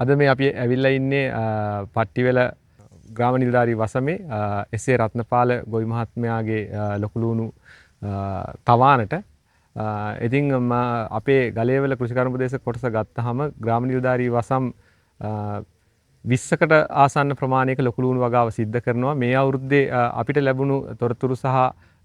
අද මේ අපි ඇවිල්ලා ඉන්නේ පට්ටිවෙල ග්‍රාම නිලධාරී වසමේ එස්.ඒ. රත්නපාල ගොවි මහත්මයාගේ ලොකු ලුණු තවානට. ඉතින් අපේ ගලේවල කෘෂිකර්ම ප්‍රදේශ කොටස ගත්තාම ග්‍රාම නිලධාරී වසම් 20කට ආසන්න ප්‍රමාණයක ලොකු ලුණු වගාව සිද්ධ කරනවා. මේ අවුරුද්දේ අපිට ලැබුණු තොරතුරු සහ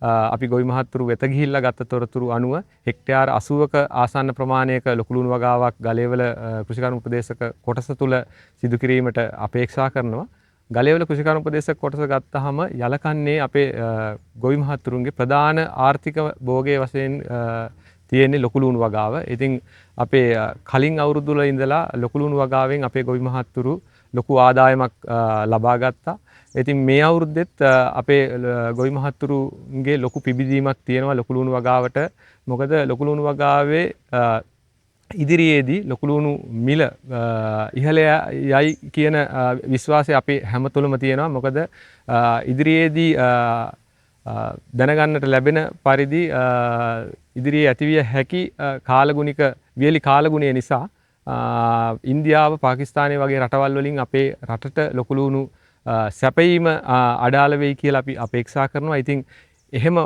අපි ගොවි මහත්තුරු වෙත ගිහිල්ලා ගත්ත තොරතුරු අනුව හෙක්ටයාර 80ක ආසන්න ප්‍රමාණයක ලොකු ලුණු වගාවක් ගලේවල කෘෂිකර්ම ප්‍රදේශක කොටස තුල සිදු කිරීමට අපේක්ෂා කරනවා. ගලේවල කෘෂිකර්ම ප්‍රදේශක කොටස ගත්තාම යලකන්නේ අපේ ගොවි මහත්තුරුන්ගේ ප්‍රධාන ආර්ථික භෝගයේ වශයෙන් තියෙන්නේ ලොකු ලුණු වගාව. ඉතින් අපේ කලින් අවුරුදු වල ඉඳලා ලොකු ලුණු වගාවෙන් අපේ ගොවි මහත්තුරු ලොකු ආදායමක් ලබා ගත්තා. ඉතින් මේ අවුරුද්දෙත් අපේ ගොවි මහත්තුරුන්ගේ ලොකු පිබිදීමක් තියෙනවා ලොකු ලුණු වගාවට. මොකද ලොකු ලුණු වගාවේ ඉදිරියේදී ලොකු ලුණු මිල ඉහළ යයි කියන විශ්වාසය අපේ හැම තුළම තියෙනවා. මොකද ඉදිරියේදී දැනගන්නට ලැබෙන පරිදි ඉදිරියේ ඇතිවිය හැකි කාලගුණික වියලි කාලගුණය නිසා ඉන්දියාව පාකිස්තානය වගේ රටවල් වලින් අපේ රටට ලොකු ලුණු සැපයීම අඩාල වෙයි කියලා අපි අපේක්ෂා කරනවා. ඉතින් එහෙම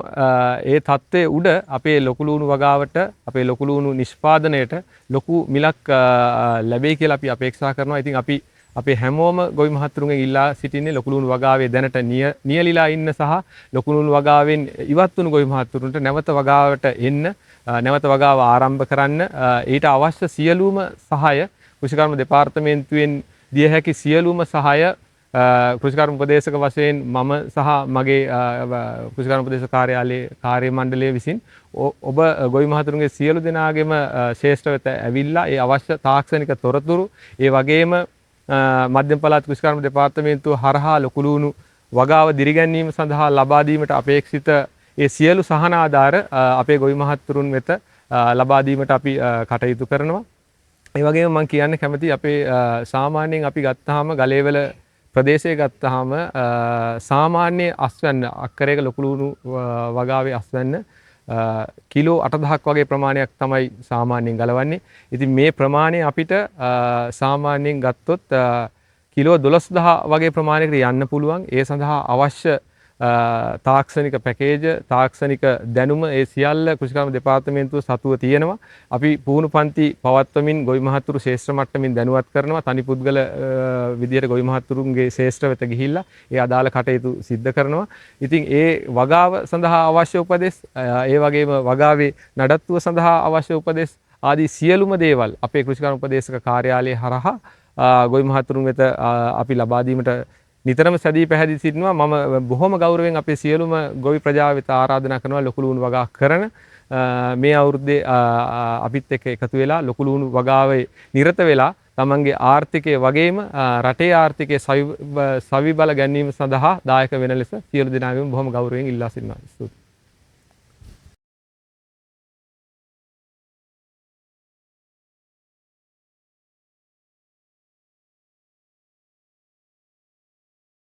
ඒ தත්ත්වයේ උඩ අපේ ලොකු ලුණු වගාවට අපේ ලොකු ලුණු නිෂ්පාදනයට ලොකු මිලක් ලැබෙයි කියලා අපි අපේක්ෂා කරනවා. ඉතින් අපි අපේ හැමෝම ගොවි මහත්තුරුන්ගෙන් ඉල්ලා සිටින්නේ ලොකු ලුණු වගාවේ දැනට නියලිලා ඉන්න සහ ලොකු ලුණු වගාවෙන් ඉවත් වුණු ගොවි මහත්තුරුන්ට නැවත වගාවට එන්න නැවත වගාව ආරම්භ කරන්න ඊට අවශ්‍ය සියලුම සහාය කෘෂිකර්ම දෙපාර්තමේන්තුවෙන් දිය හැකි සියලුම සහාය කෘෂිකර්ම ප්‍රදේශක වශයෙන් මම සහ මගේ කෘෂිකර්ම ප්‍රදේශ කාර්යාලයේ කාර්ය මණ්ඩලය විසින් ඔබ ගොවි මහතුරුන්ගේ සියලු දෙනාගේම ශ්‍රේෂ්ඨ වෙත ඇවිල්ලා ඒ අවශ්‍ය තාක්ෂණික තොරතුරු ඒ වගේම මධ්‍යම පළාත් කෘෂිකර්ම දෙපාර්තමේන්තුව හරහා ලොකු ලුණු වගාව දිරිගැන්වීම සඳහා ලබා දීමට අපේක්ෂිත ඒ සියලු සහන ආධාර අපේ ගොවි මහතුරුන් වෙත ලබා දීමට අපි කටයුතු කරනවා. ඒ වගේම මම කියන්න කැමති අපේ සාමාන්‍යයෙන් අපි ගත්තාම ගලේවල ප්‍රදේශය ගත්තාම සාමාන්‍ය අස්වැන්න අක්කරයක ලොකු ලුණු වගාවේ අස්වැන්න කිලෝ 8000ක් වගේ ප්‍රමාණයක් තමයි සාමාන්‍යයෙන් ගලවන්නේ. ඉතින් මේ ප්‍රමාණය අපිට සාමාන්‍යයෙන් ගත්තොත් කිලෝ 12000 වගේ ප්‍රමාණයකට යන්න පුළුවන්. ඒ සඳහා අවශ්‍ය තාක්ෂණික පැකේජ් තාක්ෂණික දැනුම ඒ සියල්ල කෘෂිකර්ම දෙපාර්තමේන්තුව සතුව තියෙනවා. අපි පුහුණු පන්ති පවත්වමින් ගොවි මහත්තුරු ශේෂ්ත්‍ර මට්ටමින් දැනුවත් කරනවා. තනි පුද්ගල විදියට ගොවි මහත්තුරුන්ගේ ශේෂ්ත්‍ර වෙත ගිහිල්ලා ඒ අදාළ කටයුතු සිද්ධ කරනවා. ඉතින් ඒ වගාව සඳහා අවශ්‍ය උපදෙස් ඒ වගේම වගාවේ නඩත්තුව සඳහා අවශ්‍ය උපදෙස් ආදී සියලුම දේවල් අපේ කෘෂිකර්ම උපදේශක කාර්යාලය හරහා ගොවි මහත්තුරුන් වෙත අපි ලබා දීමට නිතරම සැදී පැහැදී සිටිනවා. මම බොහොම ගෞරවයෙන් අපේ සියලුම ගොවි ප්‍රජාව වෙත ආරාධනා කරනවා ලොකු ලුණු වගා කරන මේ අවුරුද්දේ අපිත් එක්ක එකතු වෙලා ලොකු ලුණු වගාවේ නිරත වෙලා තමන්ගේ ආර්ථිකය වගේම රටේ ආර්ථිකයේ සවිබල ගැනීම සඳහා දායක වෙන ලෙස සියලු දෙනාගේම බොහොම ගෞරවයෙන් ඉල්ලා සිටිනවා.